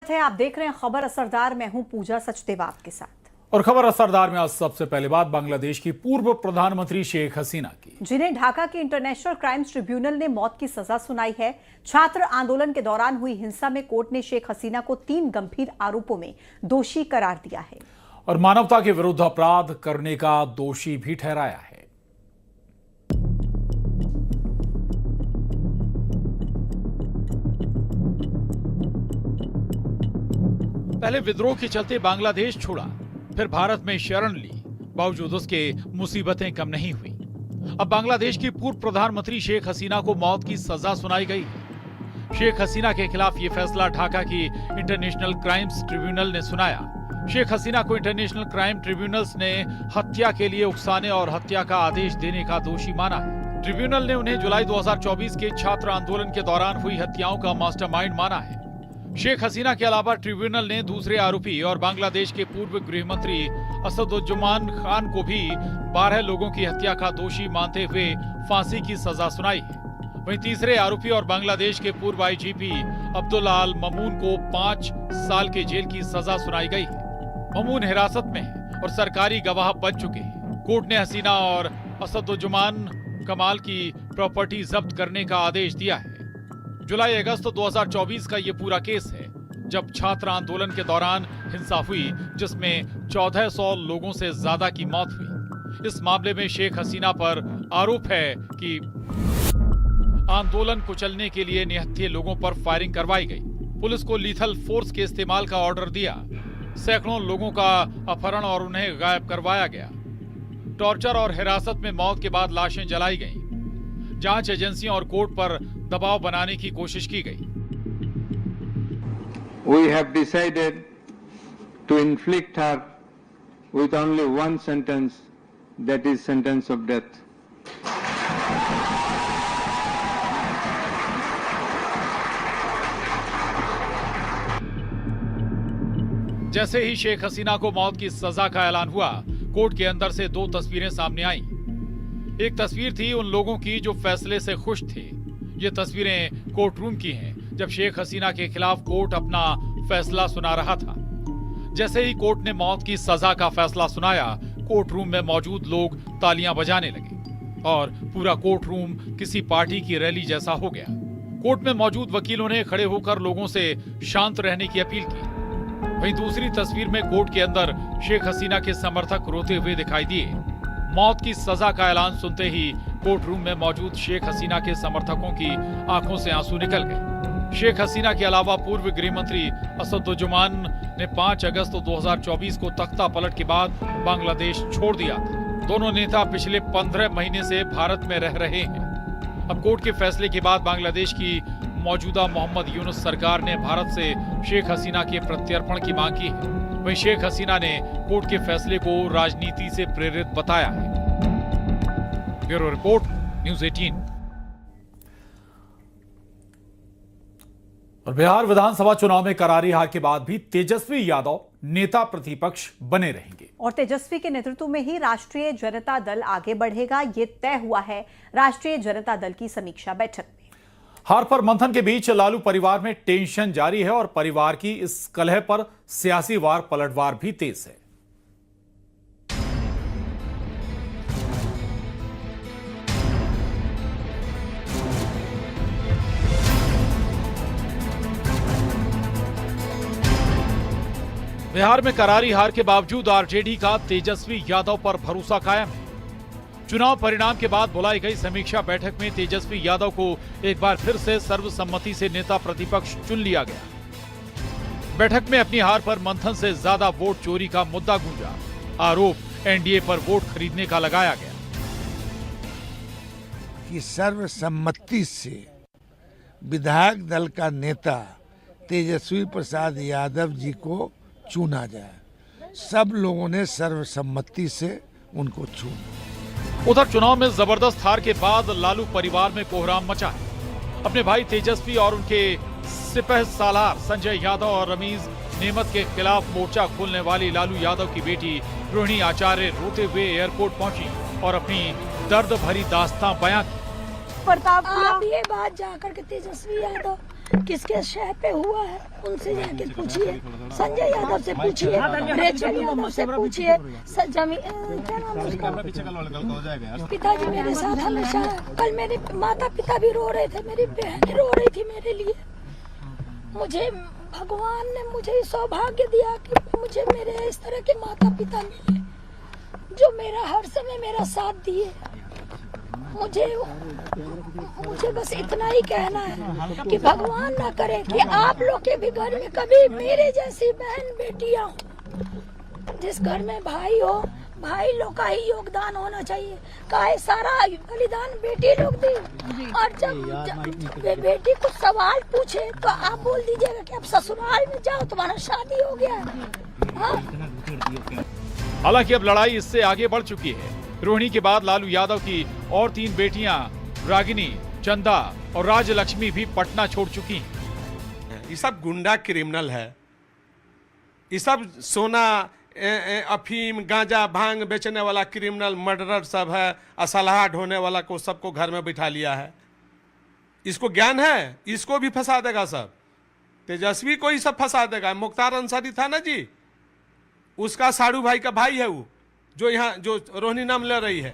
है, आप देख रहे हैं खबर असरदार। मैं हूं पूजा सचदेवा आपके साथ। और खबर असरदार में आज सबसे पहले बात बांग्लादेश की पूर्व प्रधानमंत्री शेख हसीना की, जिन्हें ढाका के इंटरनेशनल क्राइम्स ट्रिब्यूनल ने मौत की सजा सुनाई है। छात्र आंदोलन के दौरान हुई हिंसा में कोर्ट ने शेख हसीना को 3 गंभीर आरोपों में दोषी करार दिया है और मानवता के विरुद्ध अपराध करने का दोषी भी ठहराया है। पहले विद्रोह के चलते बांग्लादेश छोड़ा, फिर भारत में शरण ली, बावजूद उसके मुसीबतें कम नहीं हुई। अब बांग्लादेश की पूर्व प्रधानमंत्री शेख हसीना को मौत की सजा सुनाई गई। शेख हसीना के खिलाफ ये फैसला ढाका की इंटरनेशनल क्राइम्स ट्रिब्यूनल ने सुनाया। शेख हसीना को इंटरनेशनल क्राइम ट्रिब्यूनल्स ने हत्या के लिए उकसाने और हत्या का आदेश देने का दोषी माना है। ट्रिब्यूनल ने उन्हें जुलाई 2024 के छात्र आंदोलन के दौरान हुई हत्याओं का मास्टरमाइंड माना है। शेख हसीना के अलावा ट्रिब्यूनल ने दूसरे आरोपी और बांग्लादेश के पूर्व गृह मंत्री असदुज्जमान खान को भी 12 लोगों की हत्या का दोषी मानते हुए फांसी की सजा सुनाई है। वहीं तीसरे आरोपी और बांग्लादेश के पूर्व आईजीपी अब्दुल्ला अल ममून को 5 साल के जेल की सजा सुनाई गई है। ममून हिरासत में है और सरकारी गवाह बन चुके हैं। कोर्ट ने हसीना और असदुज्जमान कमाल की प्रॉपर्टी जब्त करने का आदेश दिया है। जुलाई अगस्त 2024 का ये पूरा केस है, जब छात्र आंदोलन के दौरान हिंसा हुई, जिसमें 1400 लोगों से ज्यादा की मौत हुई। इस मामले में शेख हसीना पर आरोप है कि आंदोलन कुचलने के लिए निहत्थे लोगों पर फायरिंग करवाई गई, पुलिस को लीथल फोर्स के इस्तेमाल का ऑर्डर दिया, सैकड़ों लोगों का अपहरण और उन्हें गायब करवाया गया, टॉर्चर और हिरासत में मौत के बाद लाशें जलाई गईं, जांच एजेंसियों और कोर्ट पर दबाव बनाने की कोशिश की गई। We have decided to inflict her with only one sentence, that is sentence of death. जैसे ही शेख हसीना को मौत की सजा का ऐलान हुआ, कोर्ट के अंदर से 2 तस्वीरें सामने आईं। एक तस्वीर थी उन लोगों की जो फैसले से खुश थे। ये तस्वीरें कोर्ट रूम की हैं, जब शेख हसीना के खिलाफ कोर्ट अपना फैसला सुना रहा था। जैसे ही कोर्ट ने मौत की सजा का फैसला सुनाया, कोर्ट रूम में मौजूद लोग तालियां बजाने लगे और पूरा कोर्ट रूम किसी पार्टी की रैली जैसा हो गया। कोर्ट में मौजूद वकीलों ने खड़े होकर लोगों से शांत रहने की अपील की। वहीं दूसरी तस्वीर में कोर्ट के अंदर शेख हसीना के समर्थक रोते हुए दिखाई दिए। मौत की सजा का ऐलान सुनते ही कोर्ट रूम में मौजूद शेख हसीना के समर्थकों की आंखों से आंसू निकल गए। शेख हसीना के अलावा पूर्व गृह मंत्री असदुज्जमान ने 5 अगस्त 2024 को तख्ता पलट के बाद बांग्लादेश छोड़ दिया था। दोनों नेता पिछले 15 महीने से भारत में रह रहे हैं। अब कोर्ट के फैसले के बाद बांग्लादेश की मौजूदा मोहम्मद यूनुस सरकार ने भारत से शेख हसीना के प्रत्यर्पण की मांग की है। वहीं शेख हसीना ने कोर्ट के फैसले को राजनीति से प्रेरित बताया है। Bureau report, news 18। और बिहार विधानसभा चुनाव में करारी हार के बाद भी तेजस्वी यादव नेता प्रतिपक्ष बने रहेंगे और तेजस्वी के नेतृत्व में ही राष्ट्रीय जनता दल आगे बढ़ेगा, ये तय हुआ है राष्ट्रीय जनता दल की समीक्षा बैठक में। हार पर मंथन के बीच लालू परिवार में टेंशन जारी है और परिवार की इस कलह पर सियासी वार पलटवार भी तेज है। बिहार में करारी हार के बावजूद आरजेडी का तेजस्वी यादव पर भरोसा कायम है। चुनाव परिणाम के बाद बुलाई गई समीक्षा बैठक में तेजस्वी यादव को एक बार फिर से सर्वसम्मति से नेता प्रतिपक्ष चुन लिया गया। बैठक में अपनी हार पर मंथन से ज्यादा वोट चोरी का मुद्दा गूंजा। आरोप एनडीए पर वोट खरीदने का लगाया गया कि सर्वसम्मति से विधायक दल का नेता तेजस्वी प्रसाद यादव जी को चुना जाए। सब लोगों ने सर्वसम्मति से उनको चुना। उधर चुनाव में जबरदस्त हार के बाद लालू परिवार में कोहराम मचा है। अपने भाई तेजस्वी और उनके सिपह सालार संजय यादव और रमीज नेमत के खिलाफ मोर्चा खोलने वाली लालू यादव की बेटी रोहिणी आचार्य रोते हुए एयरपोर्ट पहुंची और अपनी दर्द भरी दास्तां बयां की। प्रताप, आप ये बात जाकर के तेजस्वी यादव किसके शह पे हुआ है उनसे जाके पूछिए, संजय यादव से पूछिए, रेचल यादव से पूछिए, क्या नाम है उसका? पिताजी मेरे साथ हमेशा, कल मेरे माता पिता भी रो रहे थे, मेरी बहन रो रही थी मेरे लिए। मुझे भगवान ने मुझे सौभाग्य दिया कि मुझे मेरे इस तरह के माता पिता मिले जो मेरा हर समय मेरा साथ दिए। मुझे बस इतना ही कहना है कि भगवान ना करे कि आप लोग के भी घर में कभी मेरे जैसी बहन बेटियां हो। जिस घर में भाई हो, भाई लोग का ही योगदान होना चाहिए। काहे सारा बलिदान बेटी लोग दी, और जब बेटी कुछ सवाल पूछे तो आप बोल दीजिएगा कि अब ससुराल में जाओ, तुम्हारा शादी हो गया है। हाँ? हालांकि अब लड़ाई इससे आगे बढ़ चुकी है। रोहिणी के बाद लालू यादव की और 3 बेटियां रागिनी, चंदा और राजलक्ष्मी भी पटना छोड़ चुकी हैं। ये सब गुंडा क्रिमिनल है। ये सब सोना, अफीम, गांजा, भांग बेचने वाला क्रिमिनल मर्डरर सब है। असलहा ढोने वाला को सबको घर में बिठा लिया है। इसको ज्ञान है, इसको भी फंसा देगा सब। तेजस्वी को ही सब फंसा देगा। मुख्तार अंसारी था ना जी, उसका साड़ू भाई का भाई है वो, जो यहाँ जो रोहिणी नाम ले रही है।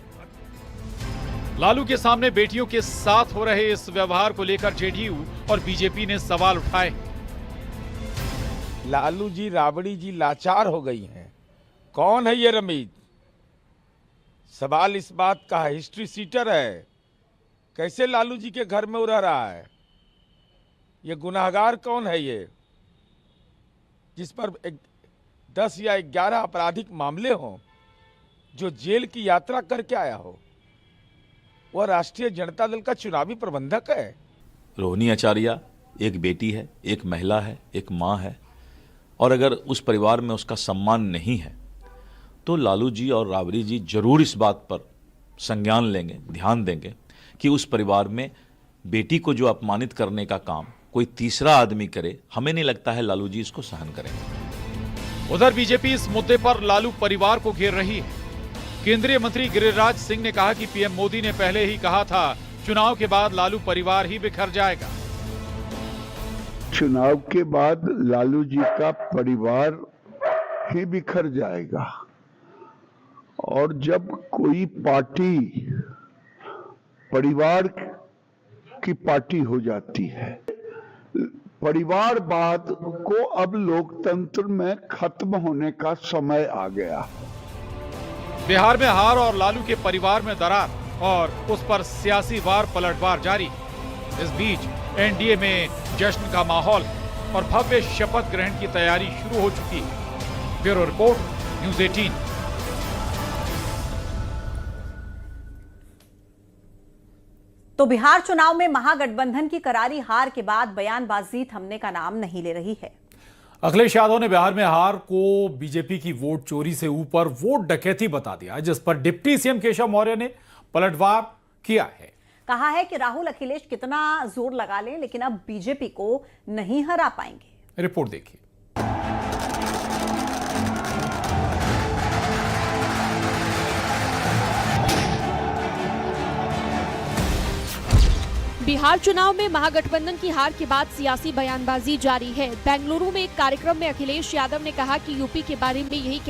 लालू के सामने बेटियों के साथ हो रहे इस व्यवहार को लेकर जेडीयू और बीजेपी ने सवाल उठाए। लालू जी, राबड़ी जी लाचार हो गई हैं। कौन है ये रमीज? सवाल इस बात का है, हिस्ट्री सीटर है। कैसे लालू जी के घर में रह रहा है? ये गुनाहगार कौन है ये, जिस पर 10 या 11 आपराधिक मामले हों, जो जेल की यात्रा करके आया हो? वह राष्ट्रीय जनता दल का चुनावी प्रबंधक है। रोहिणी आचार्य एक बेटी है, एक महिला है, एक माँ है, और अगर उस परिवार में उसका सम्मान नहीं है तो लालू जी और राबड़ी जी जरूर इस बात पर संज्ञान लेंगे, ध्यान देंगे कि उस परिवार में बेटी को जो अपमानित करने का काम कोई तीसरा आदमी करे, हमें नहीं लगता है लालू जी इसको सहन करेंगे। उधर बीजेपी इस मुद्दे पर लालू परिवार को घेर रही है। केंद्रीय मंत्री गिरिराज सिंह ने कहा कि पीएम मोदी ने पहले ही कहा था, चुनाव के बाद लालू परिवार ही बिखर जाएगा। चुनाव के बाद लालू जी का परिवार ही बिखर जाएगा। और जब कोई पार्टी परिवार की पार्टी हो जाती है, परिवारवाद को अब लोकतंत्र में खत्म होने का समय आ गया। बिहार में हार और लालू के परिवार में दरार और उस पर सियासी वार पलटवार जारी। इस बीच एनडीए में जश्न का माहौल और भव्य शपथ ग्रहण की तैयारी शुरू हो चुकी है। Bureau report, news 18। तो बिहार चुनाव में महागठबंधन की करारी हार के बाद बयानबाजी थमने का नाम नहीं ले रही है। अखिलेश यादव ने बिहार में हार को बीजेपी की वोट चोरी से ऊपर वोट डकैती बता दिया, जिस पर डिप्टी सीएम केशव मौर्य ने पलटवार किया है। कहा है कि राहुल अखिलेश कितना जोर लगा लें, लेकिन अब बीजेपी को नहीं हरा पाएंगे। रिपोर्ट देखिए। बिहार चुनाव में महागठबंधन की हार के बाद सियासी बयानबाजी जारी है। बेंगलुरु में एक कार्यक्रम में अखिलेश यादव ने कहा कि यूपी के बारे में यही कह